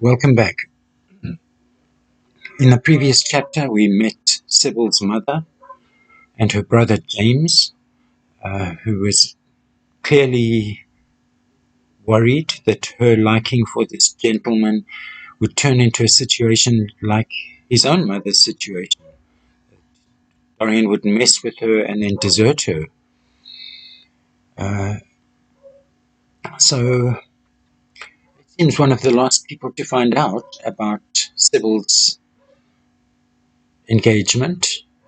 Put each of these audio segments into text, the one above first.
Welcome back. In the previous chapter, we met Sybil's mother and her brother James, who was clearly worried that her liking for this gentleman would turn into a situation like his own mother's situation. Dorian would mess with her and then desert her. So it seems one of the last people to find out about Sybil's engagement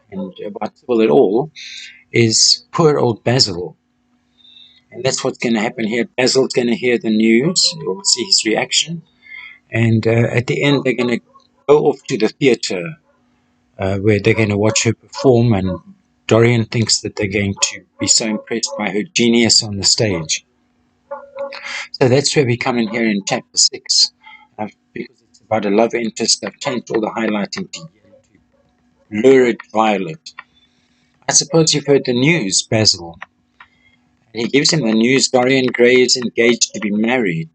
and about Sybil at all is poor old Basil. And that's what's going to happen here. Basil's going to hear the news. You'll see his reaction. And at the end, they're going to go off to the theatre where they're going to watch her perform. And Dorian thinks that they're going to be so impressed by her genius on the stage. So that's where we come in here in chapter 6. Because it's about a love interest, I've changed all the highlighting to lurid violet. I suppose you've heard the news, Basil. And he gives him the news. Dorian Gray is engaged to be married,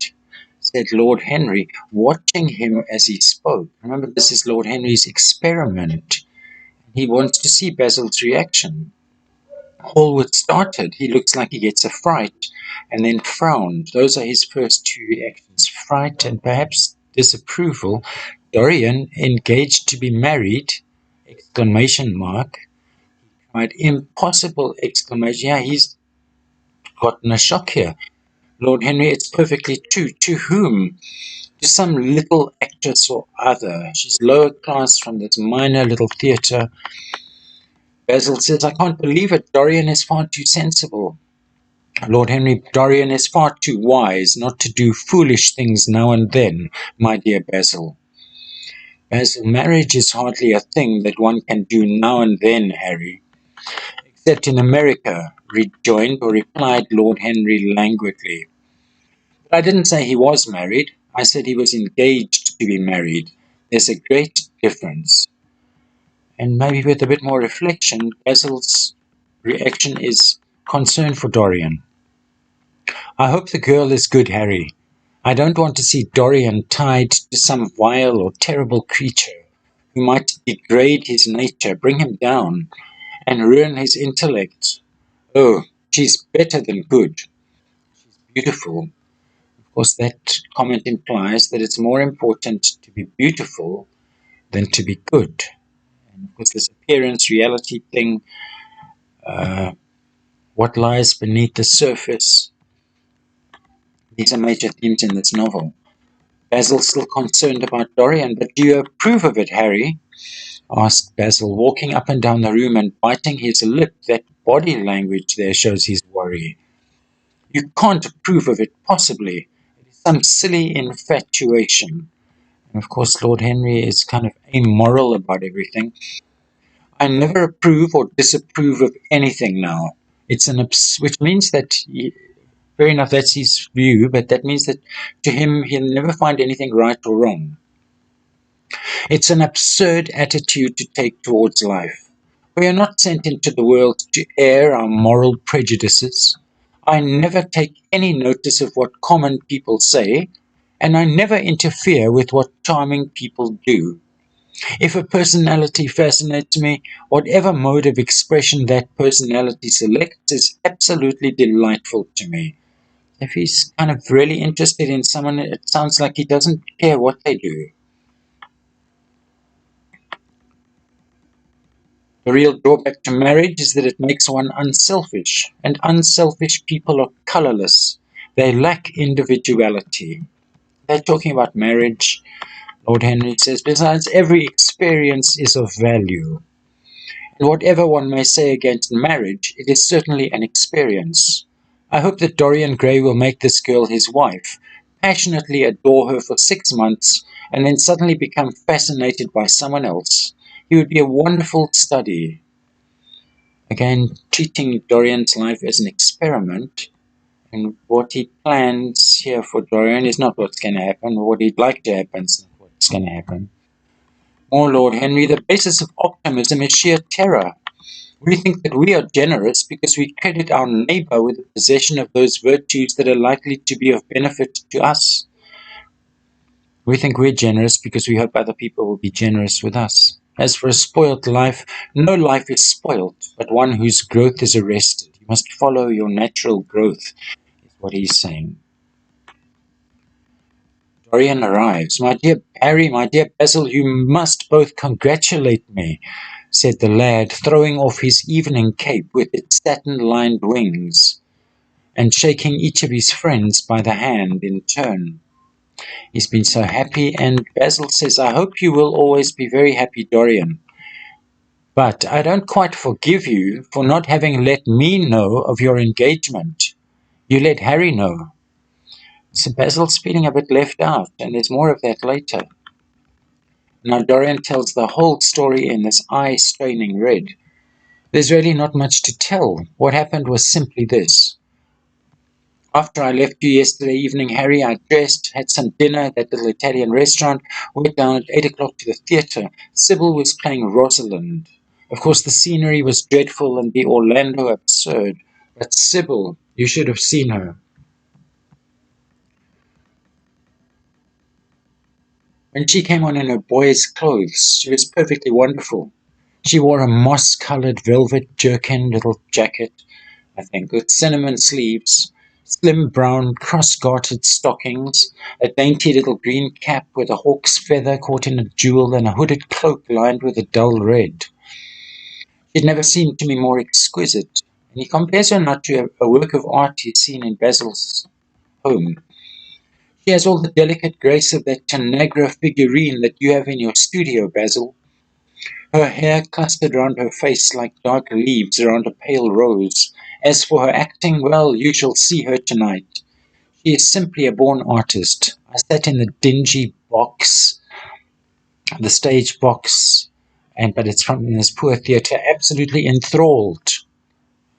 said Lord Henry, watching him as he spoke. Remember, this is Lord Henry's experiment. He wants to see Basil's reaction. Hallward started. He looks like he gets a fright and then frowned. Those are his first two reactions, fright and perhaps disapproval. Dorian, engaged to be married, exclamation mark. Right, impossible, exclamation. Yeah, he's gotten a shock here. Lord Henry, it's perfectly true. To whom? To some little actress or other. She's lower class from this minor little theatre. Basil says, I can't believe it. Dorian is far too sensible. Lord Henry, Dorian is far too wise not to do foolish things now and then, my dear Basil. Basil, marriage is hardly a thing that one can do now and then, Harry. Except in America, rejoined or replied Lord Henry languidly. But I didn't say he was married. I said he was engaged to be married. There's a great difference. And maybe with a bit more reflection, Basil's reaction is concern for Dorian. I hope the girl is good, Harry. I don't want to see Dorian tied to some vile or terrible creature who might degrade his nature, bring him down, and ruin his intellect. Oh, she's better than good. She's beautiful. Of course, that comment implies that it's more important to be beautiful than to be good. And of course, this appearance-reality thing, what lies beneath the surface, these are major themes in this novel. Basil's still concerned about Dorian, but do you approve of it, Harry? Asked Basil, walking up and down the room and biting his lip. That body language there shows his worry. You can't approve of it, possibly. It is some silly infatuation. And of course, Lord Henry is kind of amoral about everything. I never approve or disapprove of anything now. It's which means that, fair enough, that's his view, but that means that to him, he'll never find anything right or wrong. It's an absurd attitude to take towards life. We are not sent into the world to air our moral prejudices. I never take any notice of what common people say, and I never interfere with what charming people do. If a personality fascinates me, whatever mode of expression that personality selects is absolutely delightful to me. If he's kind of really interested in someone, it sounds like he doesn't care what they do. The real drawback to marriage is that it makes one unselfish, and unselfish people are colorless. They lack individuality. They're talking about marriage. Lord Henry says, besides, every experience is of value. And whatever one may say against marriage, it is certainly an experience. I hope that Dorian Gray will make this girl his wife, passionately adore her for 6 months, and then suddenly become fascinated by someone else. He would be a wonderful study. Again, treating Dorian's life as an experiment, and what he plans here for Dorian is not what's going to happen. What he'd like to happen is not what's going to happen. Oh, Lord Henry, the basis of optimism is sheer terror. We think that we are generous because we credit our neighbor with the possession of those virtues that are likely to be of benefit to us. We think we're generous because we hope other people will be generous with us. As for a spoilt life, no life is spoilt, but one whose growth is arrested. You must follow your natural growth, is what he's saying. Dorian arrives. My dear Harry, my dear Basil, you must both congratulate me, said the lad, throwing off his evening cape with its satin-lined wings, and shaking each of his friends by the hand in turn. He's been so happy, and Basil says, I hope you will always be very happy, Dorian. But I don't quite forgive you for not having let me know of your engagement. You let Harry know. So Basil's feeling a bit left out, and there's more of that later. Now Dorian tells the whole story in this eye-straining read. There's really not much to tell. What happened was simply this. After I left you yesterday evening, Harry, I dressed, had some dinner at that little Italian restaurant, went down at 8 o'clock to the theatre. Sybil was playing Rosalind. Of course, the scenery was dreadful and the Orlando absurd. But Sybil, you should have seen her. When she came on in her boy's clothes, she was perfectly wonderful. She wore a moss-coloured velvet jerkin little jacket, I think, with cinnamon sleeves, slim brown cross-gartered stockings, a dainty little green cap with a hawk's feather caught in a jewel, and a hooded cloak lined with a dull red. She'd never seemed to me more exquisite, and he compares her not to a work of art he'd seen in Basil's home. She has all the delicate grace of that Tanagra figurine that you have in your studio, Basil. Her hair clustered round her face like dark leaves around a pale rose. As for her acting, well, you shall see her tonight. She is simply a born artist. I sat in the dingy box, the stage box, but it's from this poor theatre, absolutely enthralled.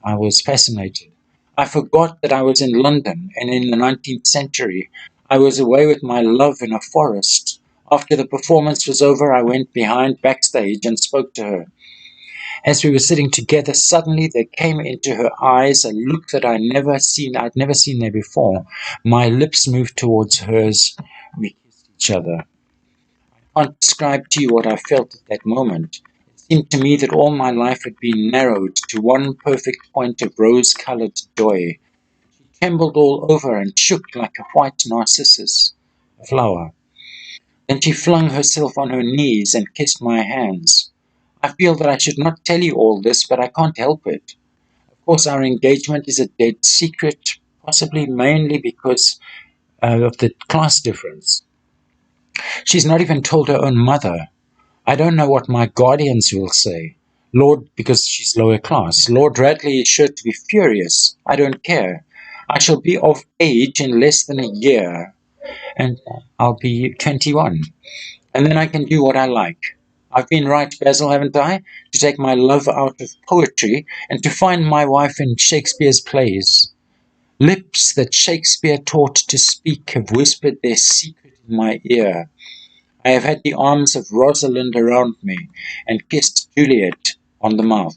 I was fascinated. I forgot that I was in London and in the 19th century. I was away with my love in a forest. After the performance was over, I went behind backstage and spoke to her. As we were sitting together, suddenly there came into her eyes a look that I'd never seen there before. My lips moved towards hers. We kissed each other. I can't describe to you what I felt at that moment. It seemed to me that all my life had been narrowed to one perfect point of rose-coloured joy. She trembled all over and shook like a white narcissus, a flower. Then she flung herself on her knees and kissed my hands. I feel that I should not tell you all this, but I can't help it. Of course, our engagement is a dead secret, possibly mainly because of the class difference. She's not even told her own mother. I don't know what my guardians will say. Because she's lower class. Lord Radley is sure to be furious. I don't care. I shall be of age in less than a year, and I'll be 21. And then I can do what I like. I've been right, Basil, haven't I? To take my love out of poetry and to find my wife in Shakespeare's plays. Lips that Shakespeare taught to speak have whispered their secret in my ear. I have had the arms of Rosalind around me and kissed Juliet on the mouth.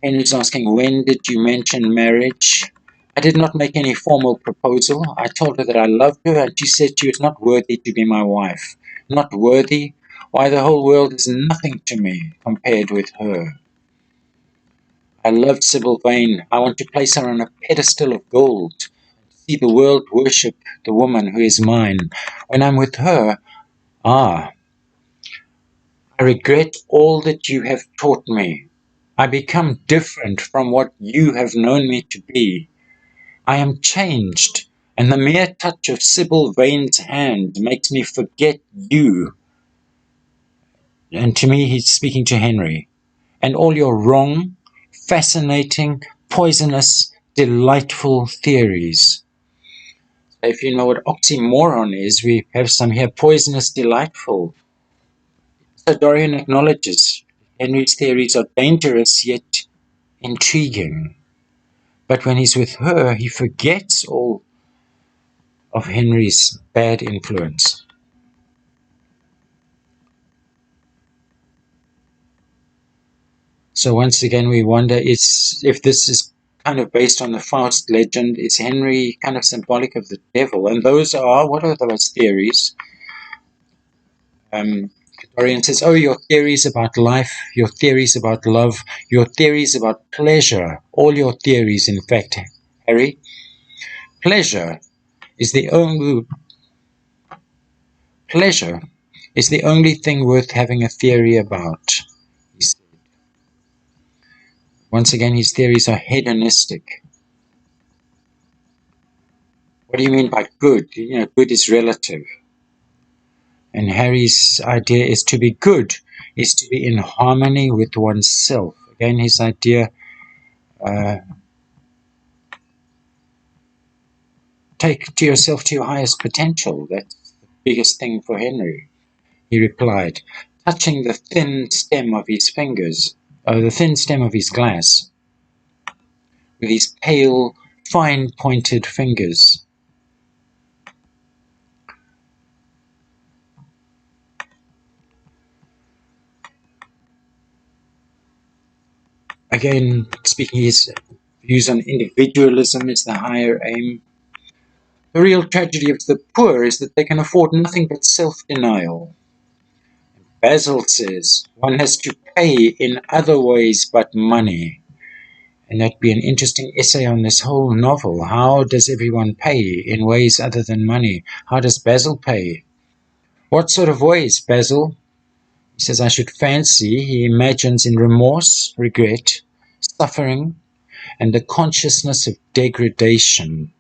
Henry's asking, when did you mention marriage? I did not make any formal proposal. I told her that I loved her, and she said she was not worthy to be my wife. Not worthy? Why, the whole world is nothing to me compared with her. I loved Sybil Vane. I want to place her on a pedestal of gold, see the world worship the woman who is mine. When I'm with her, I regret all that you have taught me. I become different from what you have known me to be. I am changed, and the mere touch of Sybil Vane's hand makes me forget you. And to me, he's speaking to Henry. And all your wrong, fascinating, poisonous, delightful theories. If you know what oxymoron is, we have some here, poisonous, delightful. So Dorian acknowledges Henry's theories are dangerous yet intriguing. But when he's with her, he forgets all of Henry's bad influence. So once again, we wonder if this is kind of based on the Faust legend. Is Henry kind of symbolic of the devil? And those are, what are those theories? Dorian says, oh, your theories about life, your theories about love, your theories about pleasure, all your theories, in fact, Harry. Pleasure is the only thing worth having a theory about, he said. Once again, his theories are hedonistic. What do you mean by good? Good is relative. And Harry's idea is to be good, is to be in harmony with oneself. Again, his idea, take to yourself to your highest potential. That's the biggest thing for Henry, he replied, touching the thin stem of his glass, with his pale, fine-pointed fingers. Again, speaking his views on individualism is the higher aim. The real tragedy of the poor is that they can afford nothing but self-denial. Basil says one has to pay in other ways but money. And that'd be an interesting essay on this whole novel. How does everyone pay in ways other than money? How does Basil pay? What sort of ways, Basil? He says, I should fancy he imagines in remorse, regret, suffering, and the consciousness of degradation.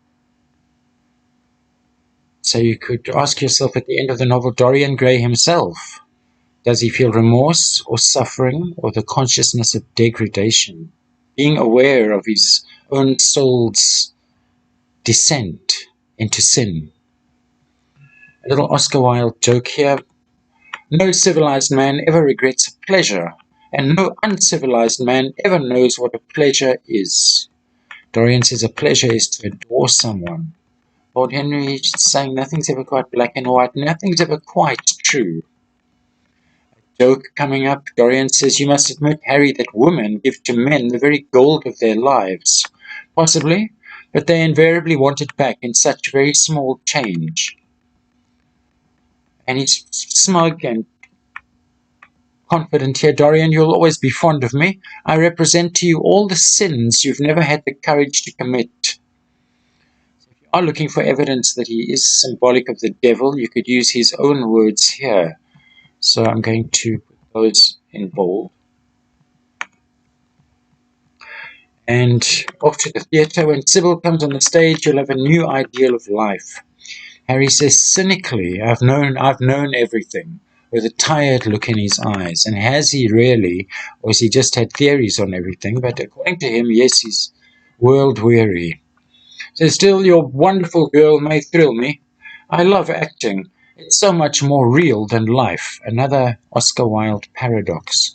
So you could ask yourself at the end of the novel, Dorian Gray himself, does he feel remorse or suffering or the consciousness of degradation? Being aware of his own soul's descent into sin. A little Oscar Wilde joke here. No civilized man ever regrets a pleasure, and no uncivilized man ever knows what a pleasure is. Dorian says a pleasure is to adore someone. Lord Henry is saying nothing's ever quite black and white, nothing's ever quite true. A joke coming up, Dorian says, you must admit, Harry, that women give to men the very gold of their lives. Possibly, but they invariably want it back in such very small change. And he's smug and confident here. Dorian, you'll always be fond of me. I represent to you all the sins you've never had the courage to commit. So if you are looking for evidence that he is symbolic of the devil, you could use his own words here. So I'm going to put those in bold. And off to the theatre. When Sybil comes on the stage, you'll have a new ideal of life. Harry says cynically, I've known everything, with a tired look in his eyes. And has he really, or has he just had theories on everything? But according to him, yes, he's world-weary. So still, your wonderful girl may thrill me. I love acting. It's so much more real than life. Another Oscar Wilde paradox.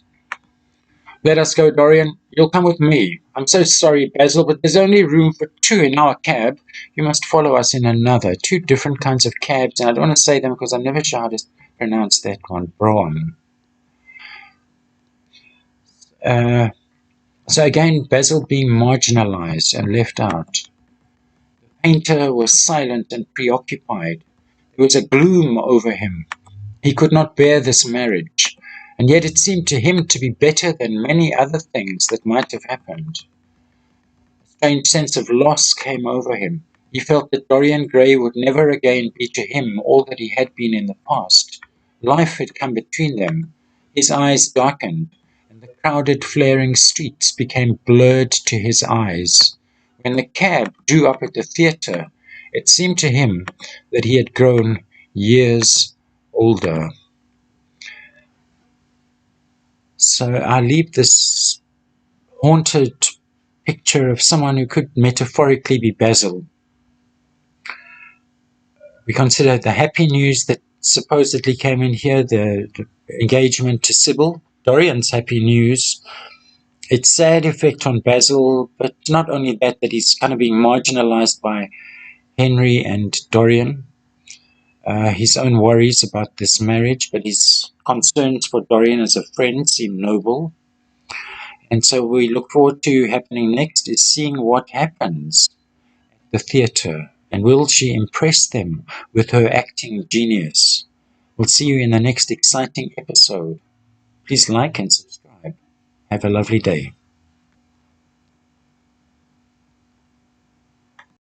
Let us go, Dorian. You'll come with me. I'm so sorry, Basil, but there's only room for two in our cab. You must follow us in another. Two different kinds of cabs, and I don't want to say them because I'm never sure how to pronounce that one. Brougham. So again, Basil being marginalized and left out. The painter was silent and preoccupied. There was a gloom over him. He could not bear this marriage, and yet it seemed to him to be better than many other things that might have happened. A strange sense of loss came over him. He felt that Dorian Gray would never again be to him all that he had been in the past. Life had come between them. His eyes darkened, and the crowded, flaring streets became blurred to his eyes. When the cab drew up at the theatre, it seemed to him that he had grown years older. So I leave this haunted picture of someone who could metaphorically be Basil. We consider the happy news that supposedly came in here, the engagement to Sybil, Dorian's happy news, its sad effect on Basil, but not only that he's kind of being marginalized by Henry and Dorian, his own worries about this marriage, but his concerns for Dorian as a friend seem noble. And so we look forward to happening next is seeing what happens at the theatre. And will she impress them with her acting genius? We'll see you in the next exciting episode. Please like and subscribe. Have a lovely day.